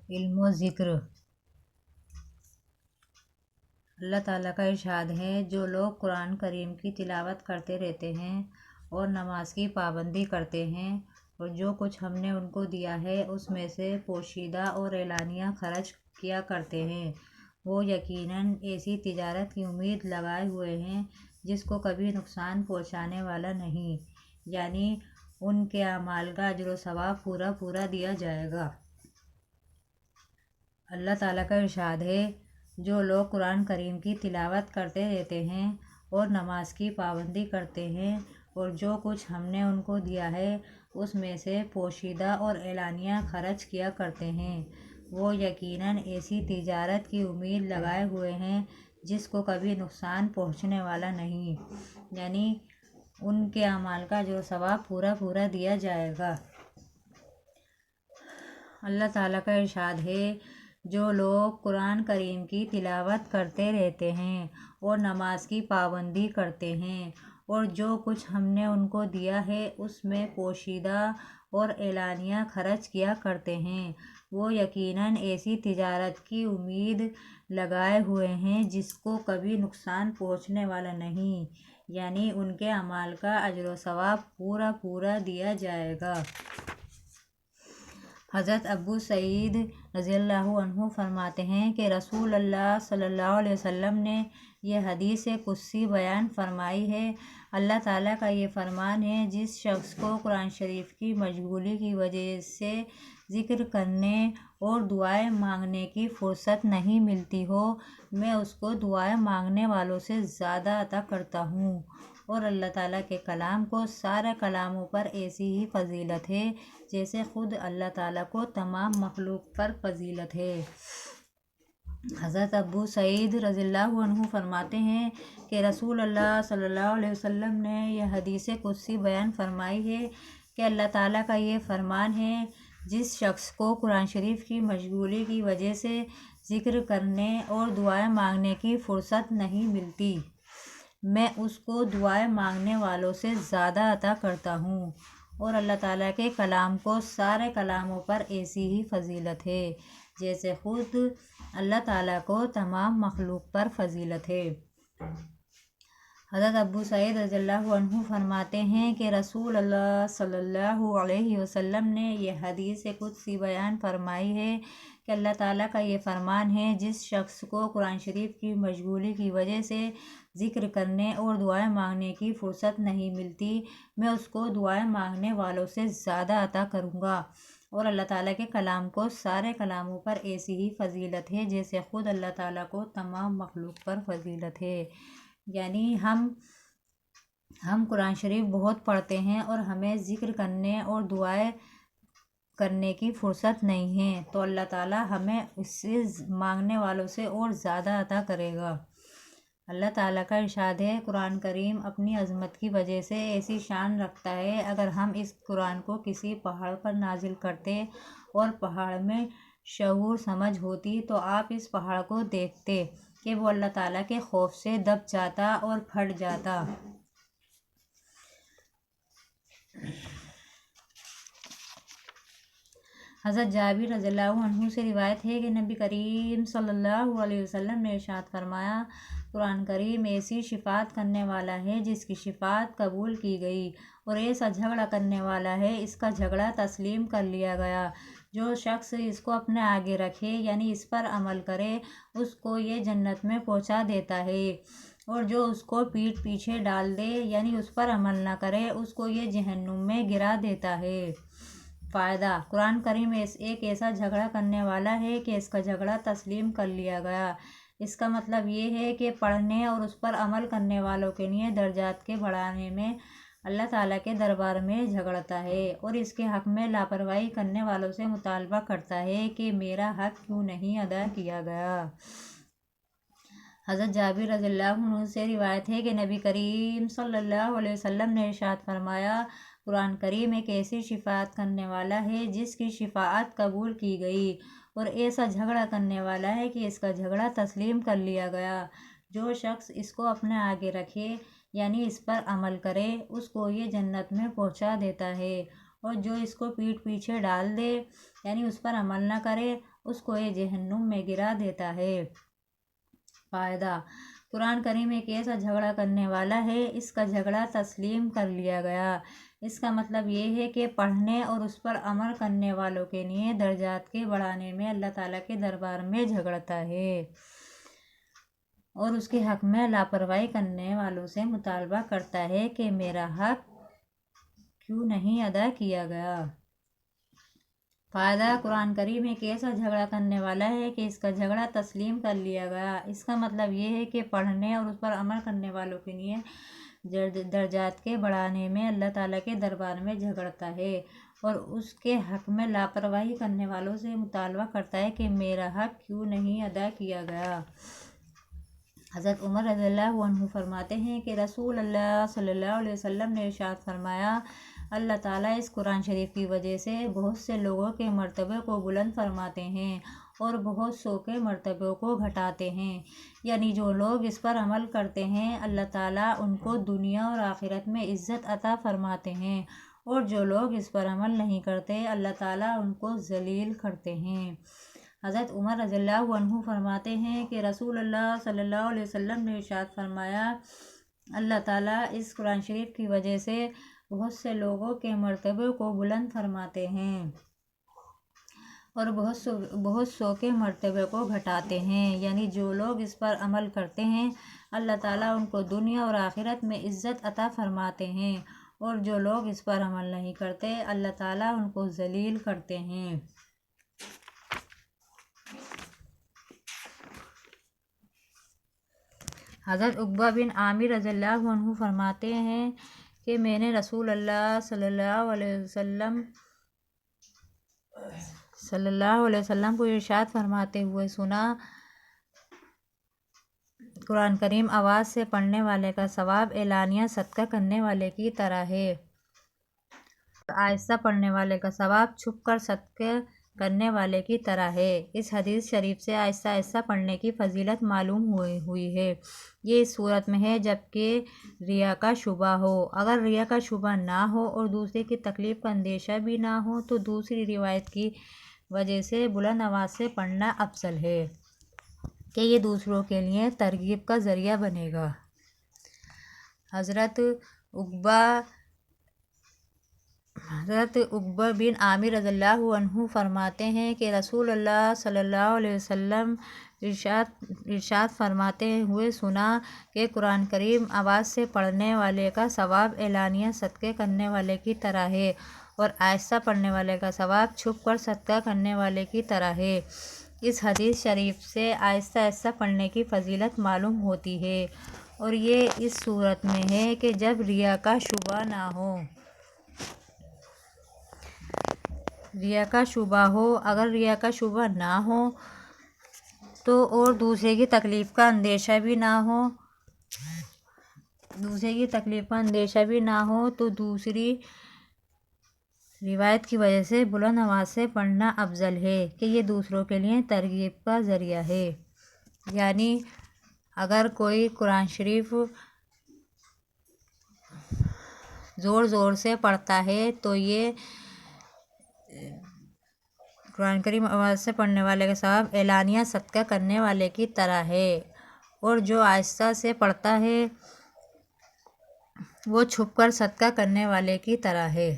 علم و ذکر۔ اللہ تعالیٰ کا ارشاد ہے، جو لوگ قرآن کریم کی تلاوت کرتے رہتے ہیں اور نماز کی پابندی کرتے ہیں اور جو کچھ ہم نے ان کو دیا ہے اس میں سے پوشیدہ اور اعلانیہ خرچ کیا کرتے ہیں، وہ یقیناً ایسی تجارت کی امید لگائے ہوئے ہیں جس کو کبھی نقصان پہنچانے والا نہیں، یعنی ان کے اعمال کا اجر و ثواب پورا پورا دیا جائے گا۔ اللہ تعالیٰ کا ارشاد ہے، جو لوگ قرآن کریم کی تلاوت کرتے رہتے ہیں اور نماز کی پابندی کرتے ہیں اور جو کچھ ہم نے ان کو دیا ہے اس میں سے پوشیدہ اور اعلانیہ خرچ کیا کرتے ہیں، وہ یقیناً ایسی تجارت کی امید لگائے ہوئے ہیں جس کو کبھی نقصان پہنچنے والا نہیں، یعنی ان کے اعمال کا اجر و ثواب پورا پورا دیا جائے گا۔ اللہ تعالیٰ کا ارشاد ہے، جو لوگ قرآن کریم کی تلاوت کرتے رہتے ہیں اور نماز کی پابندی کرتے ہیں اور جو کچھ ہم نے ان کو دیا ہے اس میں پوشیدہ اور اعلانیہ خرچ کیا کرتے ہیں، وہ یقیناً ایسی تجارت کی امید لگائے ہوئے ہیں جس کو کبھی نقصان پہنچنے والا نہیں، یعنی ان کے اعمال کا اجر و ثواب پورا پورا دیا جائے گا۔ حضرت ابو سعید رضی اللہ عنہ فرماتے ہیں کہ رسول اللہ صلی اللہ علیہ وسلم نے یہ حدیث قدسی بیان فرمائی ہے۔ اللہ تعالیٰ کا یہ فرمان ہے، جس شخص کو قرآن شریف کی مشغولی کی وجہ سے ذکر کرنے اور دعائیں مانگنے کی فرصت نہیں ملتی ہو، میں اس کو دعائیں مانگنے والوں سے زیادہ عطا کرتا ہوں، اور اللہ تعالیٰ کے کلام کو سارے کلاموں پر ایسی ہی فضیلت ہے جیسے خود اللہ تعالیٰ کو تمام مخلوق پر فضیلت ہے۔ حضرت ابو سعید رضی اللہ عنہ فرماتے ہیں کہ رسول اللہ صلی اللہ علیہ وسلم نے یہ حدیث قدسی بیان فرمائی ہے کہ اللہ تعالیٰ کا یہ فرمان ہے، جس شخص کو قرآن شریف کی مشغولی کی وجہ سے ذکر کرنے اور دعائیں مانگنے کی فرصت نہیں ملتی، میں اس کو دعائیں مانگنے والوں سے زیادہ عطا کرتا ہوں، اور اللہ تعالیٰ کے کلام کو سارے کلاموں پر ایسی ہی فضیلت ہے جیسے خود اللہ تعالیٰ کو تمام مخلوق پر فضیلت ہے۔ حضرت ابو سعید رضی اللہ عنہ فرماتے ہیں کہ رسول اللہ صلی اللہ علیہ وسلم نے یہ حدیث قدسی بیان فرمائی ہے کہ اللہ تعالیٰ کا یہ فرمان ہے، جس شخص کو قرآن شریف کی مشغولی کی وجہ سے ذکر کرنے اور دعائیں مانگنے کی فرصت نہیں ملتی، میں اس کو دعائیں مانگنے والوں سے زیادہ عطا کروں گا، اور اللہ تعالیٰ کے کلام کو سارے کلاموں پر ایسی ہی فضیلت ہے جیسے خود اللہ تعالیٰ کو تمام مخلوق پر فضیلت ہے، یعنی ہم قرآن شریف بہت پڑھتے ہیں اور ہمیں ذکر کرنے اور دعائیں کرنے کی فرصت نہیں ہے، تو اللہ تعالیٰ ہمیں اس سے مانگنے والوں سے اور زیادہ عطا کرے گا۔ اللہ تعالیٰ کا ارشاد ہے، قرآن کریم اپنی عظمت کی وجہ سے ایسی شان رکھتا ہے، اگر ہم اس قرآن کو کسی پہاڑ پر نازل کرتے اور پہاڑ میں شعور سمجھ ہوتی تو آپ اس پہاڑ کو دیکھتے کہ وہ اللہ تعالیٰ کے خوف سے دب جاتا اور پھٹ جاتا۔ حضرت جابر رضی اللہ عنہ سے روایت ہے کہ نبی کریم صلی اللہ علیہ وسلم نے ارشاد فرمایا، قرآن کریم ایسی شفاعت کرنے والا ہے جس کی شفاعت قبول کی گئی، اور ایسا جھگڑا کرنے والا ہے اس کا جھگڑا تسلیم کر لیا گیا، جو شخص اس کو اپنے آگے رکھے یعنی اس پر عمل کرے اس کو یہ جنت میں پہنچا دیتا ہے، اور جو اس کو پیٹھ پیچھے ڈال دے یعنی اس پر عمل نہ کرے اس کو یہ جہنم میں گرا دیتا ہے۔ فائدہ: قرآن کریم ایک ایسا جھگڑا کرنے والا ہے کہ اس کا جھگڑا تسلیم کر لیا گیا۔ اس کا مطلب یہ ہے کہ پڑھنے اور اس پر عمل کرنے والوں کے لیے درجات کے بڑھانے میں اللہ تعالیٰ کے دربار میں جھگڑتا ہے، اور اس کے حق میں لاپرواہی کرنے والوں سے مطالبہ کرتا ہے کہ میرا حق کیوں نہیں ادا کیا گیا۔ حضرت جابر رضی اللہ عنہ سے روایت ہے کہ نبی کریم صلی اللہ علیہ وسلم نے ارشاد فرمایا، قرآن کریم ایک ایسی شفاعت کرنے والا ہے جس کی شفاعت قبول کی گئی، اور ایسا جھگڑا کرنے والا ہے کہ اس کا جھگڑا تسلیم کر لیا گیا، جو شخص اس کو اپنے آگے رکھے یعنی اس پر عمل کرے اس کو یہ جنت میں پہنچا دیتا ہے، اور جو اس کو پیٹھ پیچھے ڈال دے یعنی اس پر عمل نہ کرے اس کو یہ جہنم میں گرا دیتا ہے۔ فائدہ: قرآن کریم ایک ایسا جھگڑا کرنے والا ہے، اس کا جھگڑا تسلیم کر لیا گیا۔ اس کا مطلب یہ ہے کہ پڑھنے اور اس پر عمل کرنے والوں کے لیے درجات کے بڑھانے میں اللہ تعالیٰ کے دربار میں جھگڑتا ہے، اور اس کے حق میں لاپرواہی کرنے والوں سے مطالبہ کرتا ہے کہ میرا حق کیوں نہیں ادا کیا گیا۔ فائدہ: قرآن کریم ایک ایسا جھگڑا کرنے والا ہے کہ اس کا جھگڑا تسلیم کر لیا گیا۔ اس کا مطلب یہ ہے کہ پڑھنے اور اس پر عمل کرنے والوں کے لیے درجات کے بڑھانے میں اللہ تعالیٰ کے دربار میں جھگڑتا ہے، اور اس کے حق میں لاپرواہی کرنے والوں سے مطالبہ کرتا ہے کہ میرا حق کیوں نہیں ادا کیا گیا۔ حضرت عمر رضی اللہ عنہ فرماتے ہیں کہ رسول اللہ صلی اللہ علیہ وسلم نے ارشاد فرمایا، اللہ تعالیٰ اس قرآن شریف کی وجہ سے بہت سے لوگوں کے مرتبے کو بلند فرماتے ہیں اور بہت سو کے مرتبے کو گھٹاتے ہیں، یعنی جو لوگ اس پر عمل کرتے ہیں اللہ تعالیٰ ان کو دنیا اور آخرت میں عزت عطا فرماتے ہیں، اور جو لوگ اس پر عمل نہیں کرتے اللہ تعالیٰ ان کو ذلیل کرتے ہیں۔ حضرت عمر رضی اللہ عنہ فرماتے ہیں کہ رسول اللہ صلی اللہ علیہ وسلم نے ارشاد فرمایا، اللہ تعالیٰ اس قرآن شریف کی وجہ سے بہت سے لوگوں کے مرتبے کو بلند فرماتے ہیں اور بہت سو کے مرتبے کو گھٹاتے ہیں، یعنی جو لوگ اس پر عمل کرتے ہیں اللہ تعالیٰ ان کو دنیا اور آخرت میں عزت عطا فرماتے ہیں، اور جو لوگ اس پر عمل نہیں کرتے اللہ تعالیٰ ان کو ذلیل کرتے ہیں۔ حضرت عقبہ بن عامر رضی اللہ عنہ فرماتے ہیں کہ میں نے رسول اللہ صلی اللہ علیہ وسلم کو ارشاد فرماتے ہوئے سنا، قرآن کریم آواز سے پڑھنے والے کا ثواب اعلانیہ صدقہ کرنے والے کی طرح ہے، آہستہ پڑھنے والے کا ثواب چھپ کر صدقہ کرنے والے کی طرح ہے۔ اس حدیث شریف سے آہستہ آہستہ پڑھنے کی فضیلت معلوم ہوئی ہے۔ یہ اس صورت میں ہے جبکہ ریا کا شبہ ہو۔ اگر ریا کا شبہ نہ ہو اور دوسرے کی تکلیف کا اندیشہ بھی نہ ہو تو دوسری روایت کی وجہ سے بلند آواز سے پڑھنا افضل ہے کہ یہ دوسروں کے لیے ترغیب کا ذریعہ بنے گا۔ حضرت عقبہ بن عامر رضی اللہ عنہ فرماتے ہیں کہ رسول اللہ صلی اللہ علیہ وسلم ارشاد فرماتے ہوئے سنا کہ قرآن کریم آواز سے پڑھنے والے کا ثواب اعلانیہ صدقے کرنے والے کی طرح ہے، اور آہستہ پڑھنے والے کا ثواب چھپ کر صدقہ کرنے والے کی طرح ہے۔ اس حدیث شریف سے آہستہ آہستہ پڑھنے کی فضیلت معلوم ہوتی ہے، اور یہ اس صورت میں ہے کہ جب ریا کا شبہ نہ ہو۔ اگر ریا کا شبہ نہ ہو تو اور دوسرے کی تکلیف کا اندیشہ بھی نہ ہو تو دوسری روایت کی وجہ سے بلند آواز سے پڑھنا افضل ہے کہ یہ دوسروں کے لیے ترغیب کا ذریعہ ہے۔ یعنی اگر کوئی قرآن شریف زور زور سے پڑھتا ہے تو یہ قرآن کریم آواز سے پڑھنے والے کا ثواب اعلانیہ صدقہ کرنے والے کی طرح ہے، اور جو آہستہ سے پڑھتا ہے وہ چھپ کر صدقہ کرنے والے کی طرح ہے۔